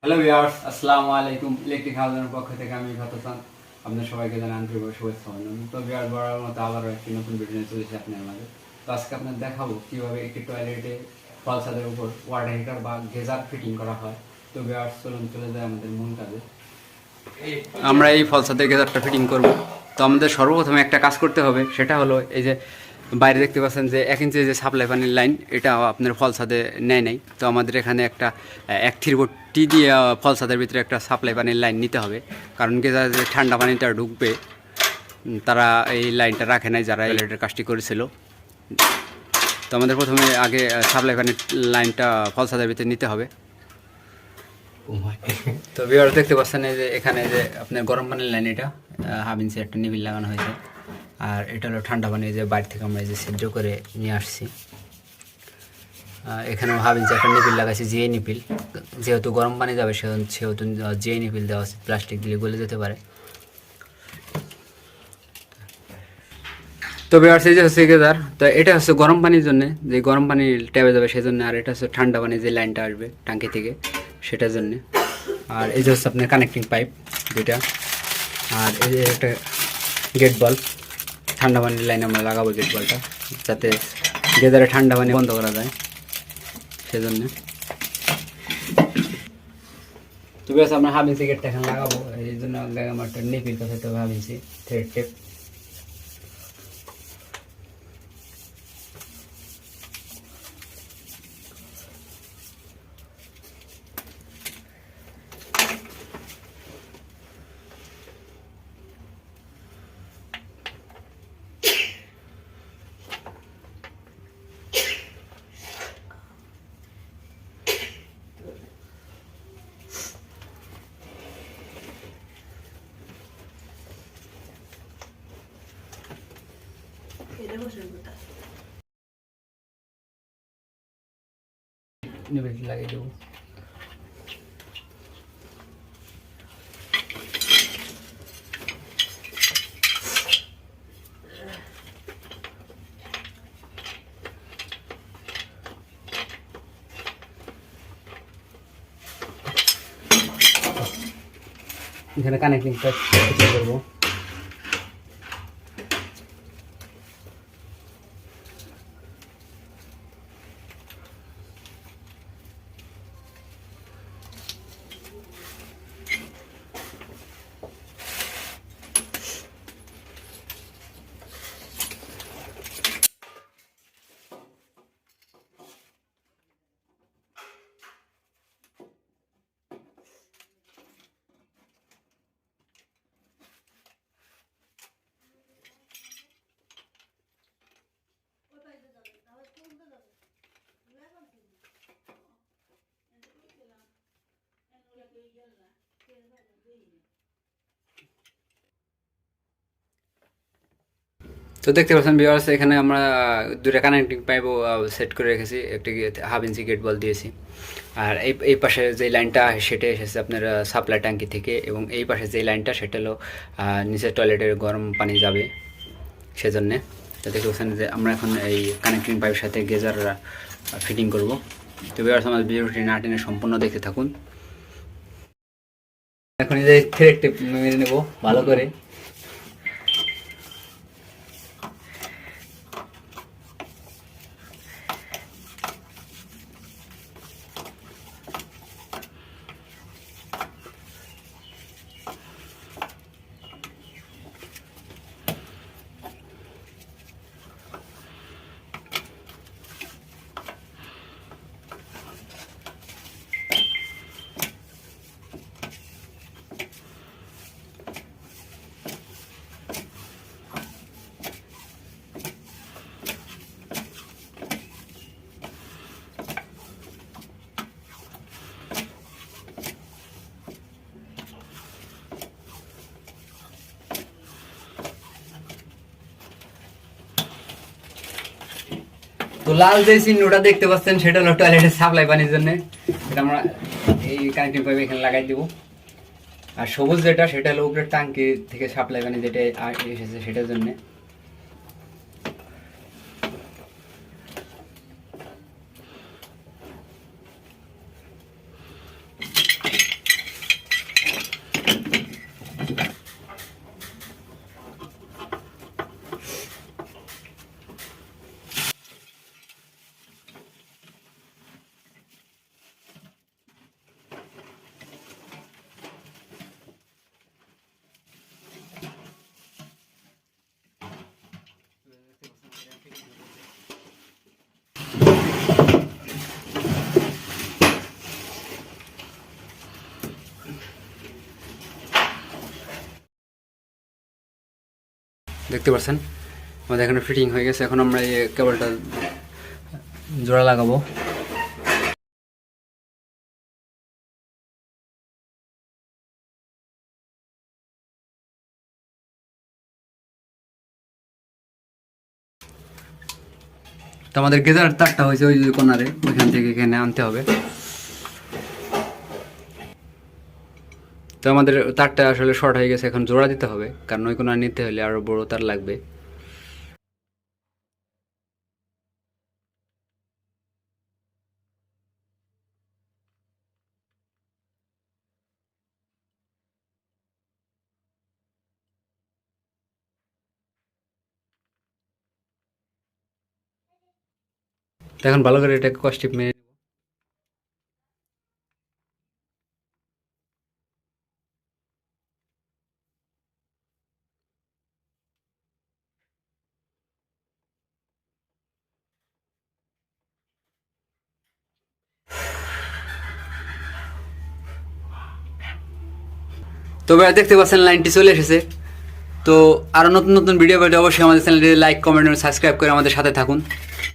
Hello viewers, আসসালামু আলাইকুম। Electric হাউসের পক্ষ থেকে আমি ভাতসান আপনাদের সবাইকে জানাই আন্তরিক শুভেচ্ছা অভিনন্দন। তো ভিউয়ার্স, বরাবর মতো আবারও একটি নতুন ভিডিও নিয়ে চলেছি আপনার মাঝে। তো আজকে আপনাদের দেখাবো কিভাবে একটি টয়লেটে ফল ছাদের উপর ওয়াটার হিটার বা গেজার ফিটিং করা হয়। তো ভিউয়ার্স, চলুন চলে যায় আমাদের মূল কাজে। আমরা এই ফল ছাদের গেজারটা ফিটিং করব। তো আমাদের সর্বপ্রথমে একটা কাজ করতে হবে, সেটা হলো এই যে বাইরে দেখতে পাচ্ছেন যে 1 ইঞ্চি যে সাপ্লাই পানির লাইন, এটা আপনার ফল ছাদে নেয় নাই। তো আমাদের এখানে একটা 1 টি দিয়ে ফল ছাদের ভিতরে একটা সাপ্লাই পানির লাইন নিতে হবে, কারণ কি যে ঠান্ডা পানিটা ঢুকবে তারা এই লাইনটা রাখে নাই, যারা এই লাইটের কাজটি করেছিল। তো আমাদের প্রথমে আগে সাপ্লাই পানির লাইনটা ফল ছাদের ভিতরে নিতে হবে। তো ভিউয়ার্স, দেখতে পাচ্ছেন এই যে এখানে যে আপনার গরম পানির লাইন, এটা 1/2 ইঞ্চি একটা নিবিল লাগানো হয়েছে। আর এটা হলো ঠান্ডা পানি, যে বাইরে থেকে আমরা এই যে ছিদ্র করে নিয়ে আসছি। এখানেও 1/2 ইঞ্চি একটা নিপিল লাগাইছি, জিএ নিপিল। যেহেতু গরম পানি যাবে সেহেতু জিএ নিপিল দেওয়া আছে, প্লাস্টিক দিলে গলে যেতে পারে। তো ভিউয়ার্স, এই যে হচ্ছে গেজার। তো এটা হচ্ছে গরম পানির জন্য, যে গরম পানি ট্যাবে যাবে সেজন্য। আর এটা হচ্ছে ঠান্ডা পানি, যে লাইনটা আসবে ট্যাঙ্কি থেকে সেটার জন্যে। আর এই যে হচ্ছে আপনার কানেক্টিং পাইপ দুইটা। আর এই যে একটা গেট বাল্ব, ঠান্ডা পানির লাইন আমরা লাগাবো গেট বাল্বটা, যাতে গেজারে ঠান্ডা পানি বন্ধ করা যায় সেজন্য। তো বেশ, আমরা 1/2 ইঞ্চি গেটটা এখানে লাগাবো। এই জন্য আমার একটা নিপিল বসাতে হবে, 1/2 ইঞ্চি থ্রেড টেপ। নিবিল লাগিয়ে দেবো। এখানে কানেক্টিং পাইপ করবো। তো দেখতে পাচ্ছেন ভিউয়ার্স, এখানে আমরা দুটো কানেক্টিং পাইপও সেট করে রেখেছি, একটি 1/2 ইঞ্চি গেট বল দিয়েছি। আর এই পাশে যে লাইনটা সেটা এসেছে আপনার সাপ্লাই ট্যাঙ্কি থেকে, এবং এই পাশে যে লাইনটা সেটা হলো নিচের টয়লেটের গরম পানি যাবে সেজন্যে। তো দেখতে পাচ্ছেন যে আমরা এখন এই কানেক্টিং পাইপের সাথে গেজার ফিটিং করব। তো ভিউয়ার্স, আমার ভিডিওটি না টেনে সম্পূর্ণ দেখতে থাকুন। এখন এই যে থ্রেড টেপ মেরে নেব ভালো করে। তো লাল যে চিহ্নটা দেখতে পাচ্ছেন সেটা হলো টয়লেটের সাপ্লাই পানির জন্য, এটা আমরা এই কানেক্টিং পাইপ এখানে লাগাই দেবো। আর সবুজ যেটা সেটা হলো উপরের ট্যাঙ্কি থেকে সাপ্লাই পানি যেটা এসেছে সেটার জন্য। দেখতে পাচ্ছেন আমাদের এখানে ফিটিং হয়ে গেছে। এখন আমরা এই কেবলটা জোড়া লাগাবো। তো আমাদের গেজার তারটা হয়েছে ওই যে কোনারে, ওইখান থেকে এখানে আনতে হবে। তো আমাদের তারটা আসলে শর্ট হয়ে গেছে, এখন জোড়া দিতে হবে, কারণ ওই কোনা নিতে হলে আরো বড় তার লাগবে। তো এখন ভালো করে এটাকে কষ্টিপ মেরে, তো ভাই দেখতে পাচ্ছেন লাইনটি চলে এসেছে। তো আরো নতুন নতুন ভিডিও পেতে অবশ্যই আমাদের চ্যানেলটি লাইক, কমেন্ট এবং সাবস্ক্রাইব করে আমাদের সাথে থাকুন।